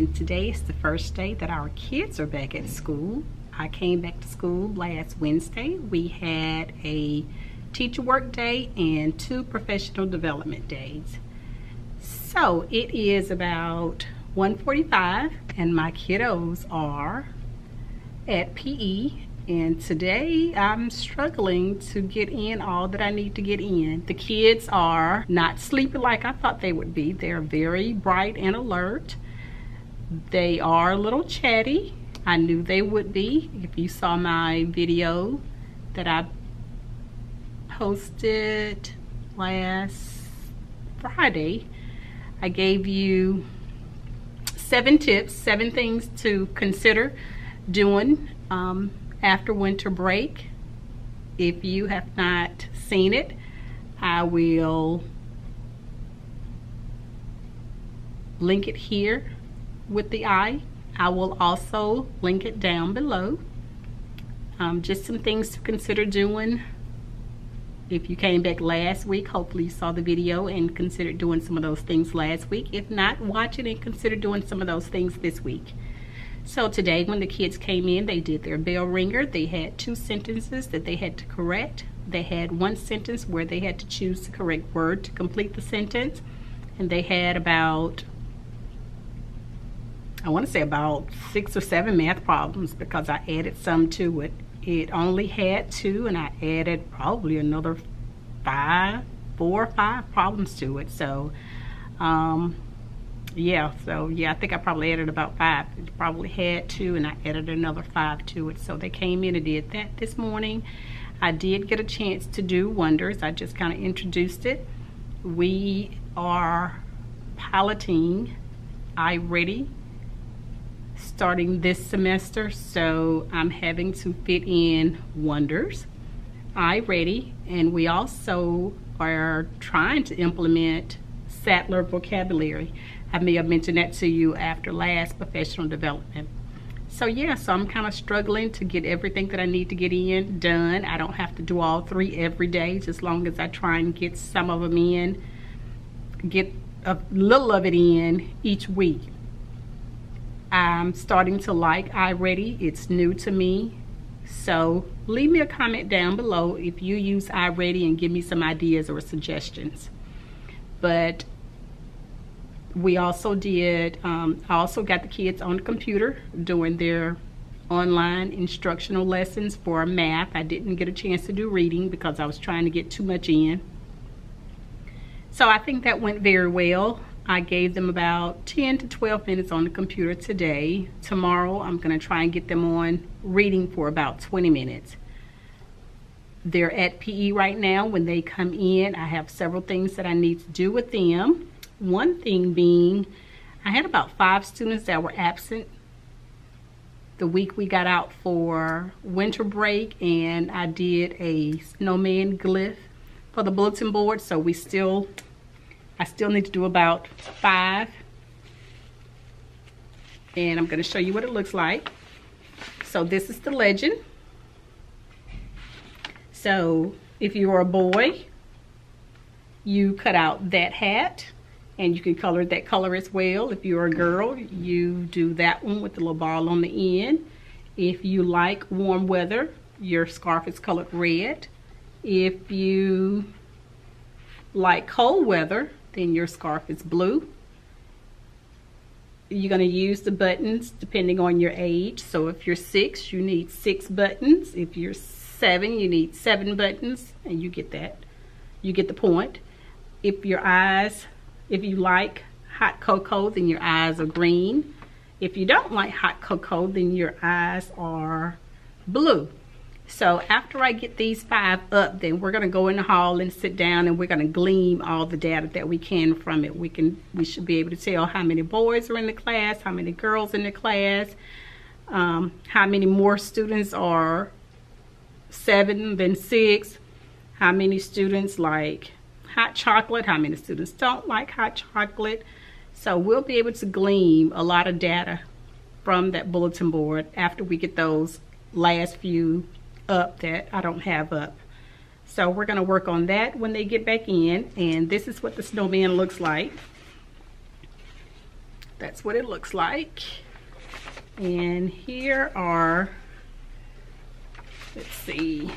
and today is the first day that our kids are back at school. I came back to school last Wednesday. We had a teacher work day and 2 professional development days. So it is about 1:45 and my kiddos are at PE, and today I'm struggling to get in all that I need to get in. The kids are not sleeping like I thought they would be. They're very bright and alert. They are a little chatty. I knew they would be. If you saw my video that I posted last Friday, I gave you 7 tips, 7 things to consider doing after winter break. If you have not seen it, I will link it here with the I will also link it down below. Just some things to consider doing. If you came back last week, hopefully you saw the video and considered doing some of those things last week. If not, watch it and consider doing some of those things this week. So today when the kids came in, they did their bell ringer. They had 2 sentences that they had to correct. They had 1 sentence where they had to choose the correct word to complete the sentence. And they had about, I want to say about 6 or 7 math problems because I added some to it. It only had 2 and I added probably another 4 or 5 problems to it. So yeah, I think I probably added about 5. It probably had 2 and I added another 5 to it. So they came in and did that this morning. I did get a chance to do Wonders. I just kind of introduced it. We are piloting iReady starting this semester, so I'm having to fit in Wonders, iReady, and we also are trying to implement Sattler vocabulary. I may have mentioned that to you after last professional development. So yeah, so I'm kind of struggling to get everything that I need to get in done. I don't have to do all 3 every day, just as long as I try and get some of them in, get a little of it in each week. I'm starting to like iReady. It's new to me. So leave me a comment down below if you use iReady and give me some ideas or suggestions. But we also did, I also got the kids on the computer doing their online instructional lessons for math. I didn't get a chance to do reading because I was trying to get too much in. So I think that went very well. I gave them about 10 to 12 minutes on the computer today. Tomorrow I'm going to try and get them on reading for about 20 minutes. They're at PE right now. When they come in, I have several things that I need to do with them. One thing being, I had about 5 students that were absent the week we got out for winter break, and I did a snowman glyph for the bulletin board, so I still need to do about 5, and I'm going to show you what it looks like. So this is the legend. So if you're a boy, you cut out that hat and you can color that color as well. If you're a girl, you do that one with the little ball on the end. If you like warm weather, your scarf is colored red. If you like cold weather, then your scarf is blue. You're going to use the buttons depending on your age. So if you're 6, you need 6 buttons. If you're 7, you need 7 buttons, and you get that. You get the point. If you like hot cocoa, then your eyes are green. If you don't like hot cocoa, then your eyes are blue. So after I get these 5 up, then we're going to go in the hall and sit down and we're going to glean all the data that we can from it. We should be able to tell how many boys are in the class, how many girls in the class, how many more students are 7 than 6, how many students like hot chocolate, how many students don't like hot chocolate. So we'll be able to glean a lot of data from that bulletin board after we get those last few up that I don't have up. So we're going to work on that when they get back in, and this is what the snowman looks like. that's what it looks like. And here are, let's see,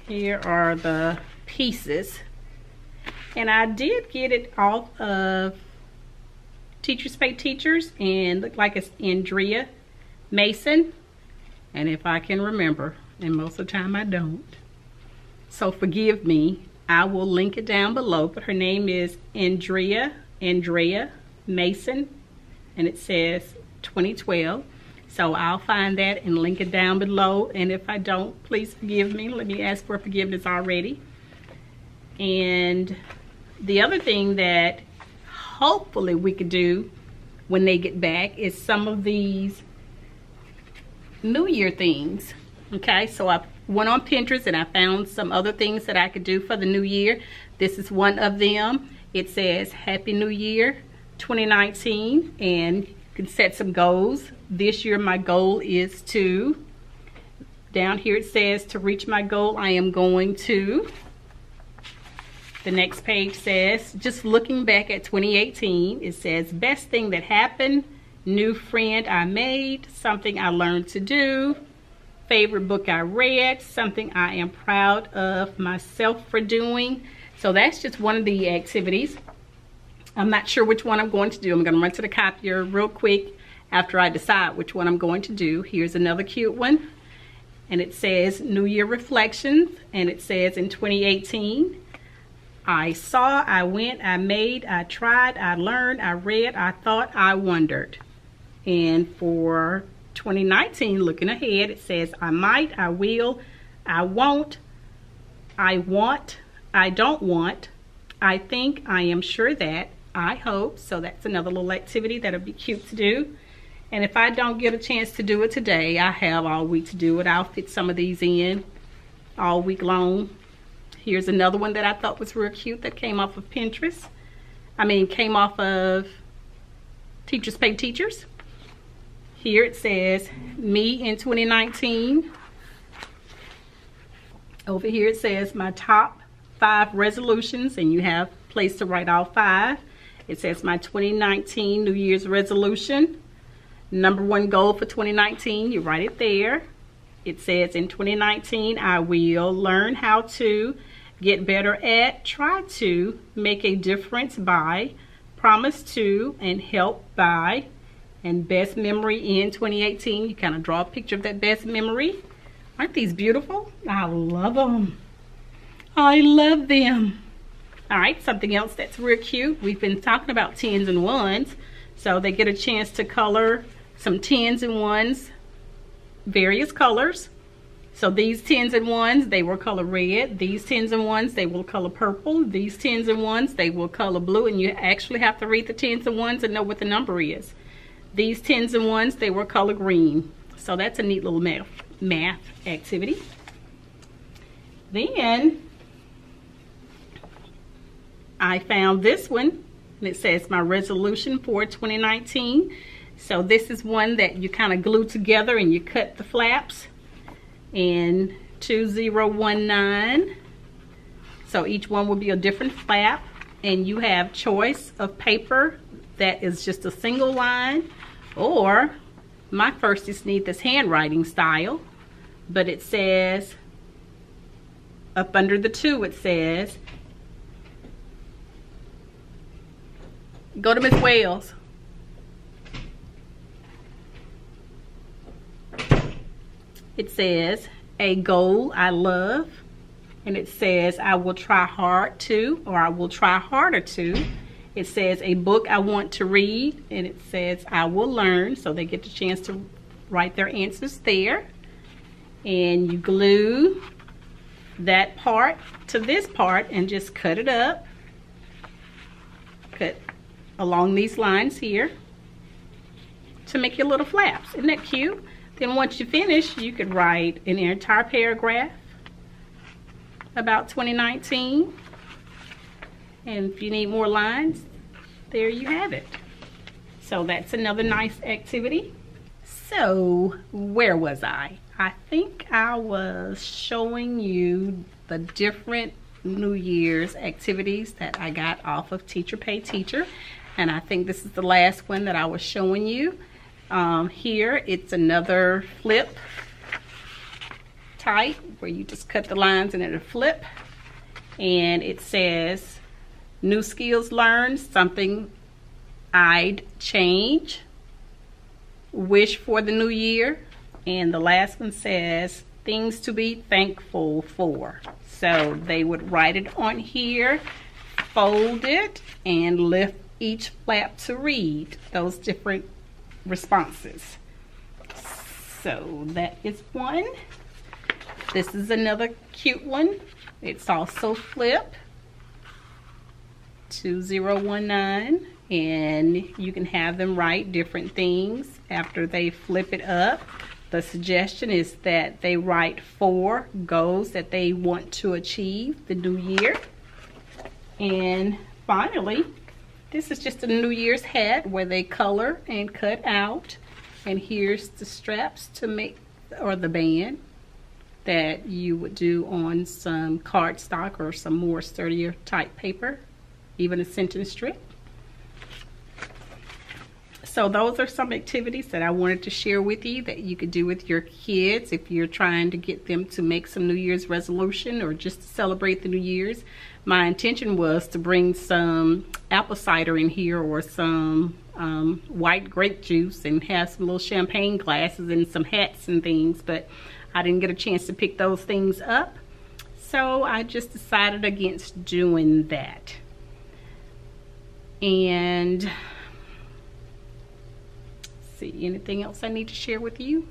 here are the pieces. And I did get it off of Teachers Pay Teachers, and look like it's Andrea Mason. And if I can remember, and most of the time I don't, so forgive me, I will link it down below. But her name is Andrea Mason, and it says 2012. So I'll find that and link it down below. And if I don't, please forgive me. Let me ask for forgiveness already. And the other thing that hopefully we could do when they get back is some of these New Year things. Okay, so I went on Pinterest and I found some other things that I could do for the new year. This is one of them. It says Happy New Year 2019, and you can set some goals. This year my goal is to, down here it says, to reach my goal I am going to. The next page says, just looking back at 2018, it says, best thing that happened, new friend I made, something I learned to do, favorite book I read, something I am proud of myself for doing. So that's just one of the activities. I'm not sure which one I'm going to do. I'm going to run to the copier real quick after I decide which one I'm going to do. Here's another cute one. And it says New Year Reflections. And it says in 2018, I saw, I went, I made, I tried, I learned, I read, I thought, I wondered. And for 2019, looking ahead, it says I might, I will, I won't, I want, I don't want, I think, I am sure that, I hope. So that's another little activity that'll be cute to do. And if I don't get a chance to do it today, I have all week to do it. I'll fit some of these in all week long. Here's another one that I thought was real cute that came off of Pinterest. Came off of Teachers Pay Teachers. Here it says, me in 2019. Over here it says my top 5 resolutions, and you have a place to write all 5. It says my 2019 New Year's resolution. Number 1 goal for 2019, you write it there. It says in 2019, I will learn how to get better at, try to, make a difference by, promise to, and help by. And best memory in 2018, you kind of draw a picture of that best memory. Aren't these beautiful? I love them. I love them. All right, something else that's real cute. We've been talking about 10s and 1s. So they get a chance to color some 10s and 1s, various colors. So these 10s and 1s, they will color red. These 10s and 1s, they will color purple. These 10s and 1s, they will color blue. And you actually have to read the 10s and 1s and know what the number is. These 10s and 1s, they will color green. So that's a neat little math activity. Then I found this one, and it says my resolution for 2019. So this is one that you kind of glue together and you cut the flaps in 2019. So each one will be a different flap, and you have choice of paper that is just a single line, or my first is need this handwriting style, but it says up under the 2, it says, go to Miss Wales. It says a goal I love, and it says I will try hard to, or I will try harder to. It says a book I want to read, and it says I will learn. So they get the chance to write their answers there. And you glue that part to this part and just cut it up. Cut along these lines here to make your little flaps. Isn't that cute? Then once you finish, you could write an entire paragraph about 2019. And if you need more lines, there you have it. So that's another nice activity. So where was I? I think I was showing you the different New Year's activities that I got off of Teacher Pay Teacher. And I think this is the last one that I was showing you. Here, it's another flip type where you just cut the lines and it'll flip. And it says, new skills learned, something I'd change, wish for the new year. And the last one says, things to be thankful for. So they would write it on here, fold it, and lift each flap to read those different responses. So that is one. This is another cute one. It's also flip 2019, and you can have them write different things after they flip it up. The suggestion is that they write 4 goals that they want to achieve the new year. And finally, this is just a New Year's hat where they color and cut out. And here's the straps to make, or the band that you would do on some cardstock or some more sturdier type paper, even a sentence strip. So those are some activities that I wanted to share with you that you could do with your kids if you're trying to get them to make some New Year's resolution or just to celebrate the New Year's. My intention was to bring some apple cider in here or some white grape juice and have some little champagne glasses and some hats and things, but I didn't get a chance to pick those things up. So I just decided against doing that. And see, anything else I need to share with you?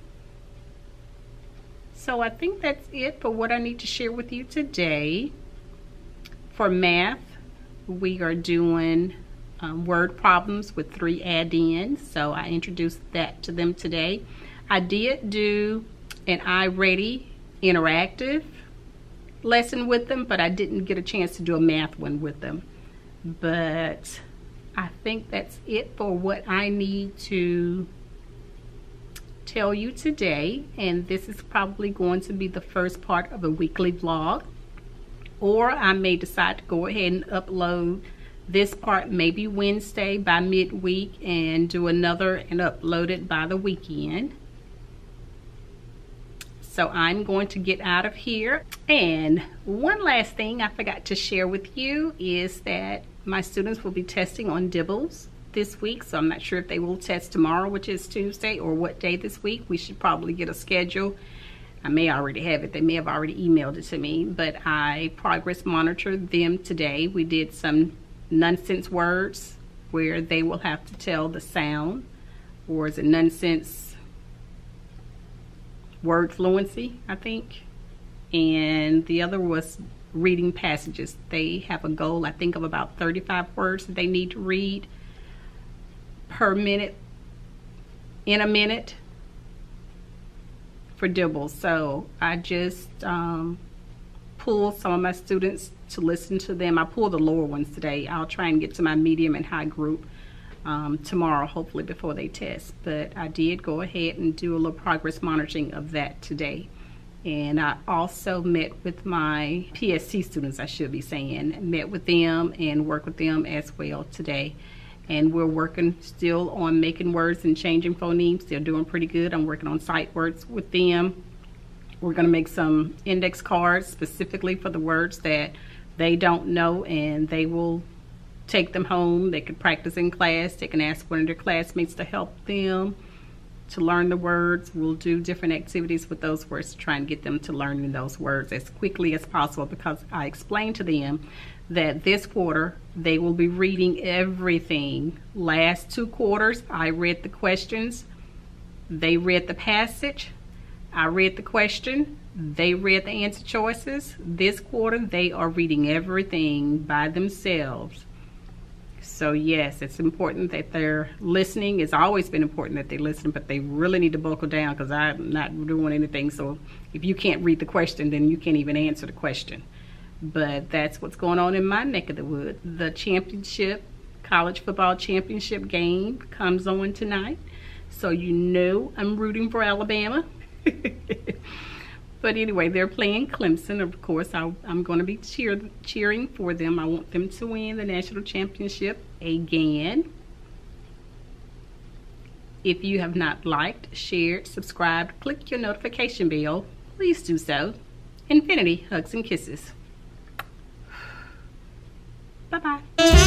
So I think that's it for what I need to share with you today. For math, we are doing word problems with 3 add-ins, so I introduced that to them today. I did do an iReady interactive lesson with them, but I didn't get a chance to do a math one with them. But I think that's it for what I need to tell you today, and this is probably going to be the first part of a weekly vlog, or I may decide to go ahead and upload this part maybe Wednesday by midweek and do another and upload it by the weekend. So I'm going to get out of here. And one last thing I forgot to share with you is that my students will be testing on DIBELS this week, so I'm not sure if they will test tomorrow, which is Tuesday, or what day this week. We should probably get a schedule. I may already have it. They may have already emailed it to me, but I progress monitored them today. We did some nonsense words where they will have to tell the sound, or is it nonsense word fluency, I think. And the other was reading passages. They have a goal, I think, of about 35 words that they need to read per minute, in a minute, for DIBELS. So I just pulled some of my students to listen to them. I pulled the lower ones today. I'll try and get to my medium and high group tomorrow, hopefully before they test. But I did go ahead and do a little progress monitoring of that today. And I also met with my PST students, I should be saying, met with them and worked with them as well today. And we're working still on making words and changing phonemes. They're doing pretty good. I'm working on sight words with them. We're going to make some index cards specifically for the words that they don't know, and they will take them home. They can practice in class. They can ask one of their classmates to help them to learn the words. We'll do different activities with those words to try and get them to learn those words as quickly as possible, because I explained to them that this quarter they will be reading everything. Last 2 quarters I read the questions, they read the passage, I read the question, they read the answer choices. This quarter they are reading everything by themselves. So yes, it's important that they're listening. It's always been important that they listen, but they really need to buckle down, because I'm not doing anything. So if you can't read the question, then you can't even answer the question. But that's what's going on in my neck of the woods. The championship, college football championship game comes on tonight. So you know I'm rooting for Alabama. But anyway, they're playing Clemson. Of course, I'm going to be cheering for them. I want them to win the national championship again. If you have not liked, shared, subscribed, click your notification bell, please do so. Infinity hugs and kisses. Bye-bye.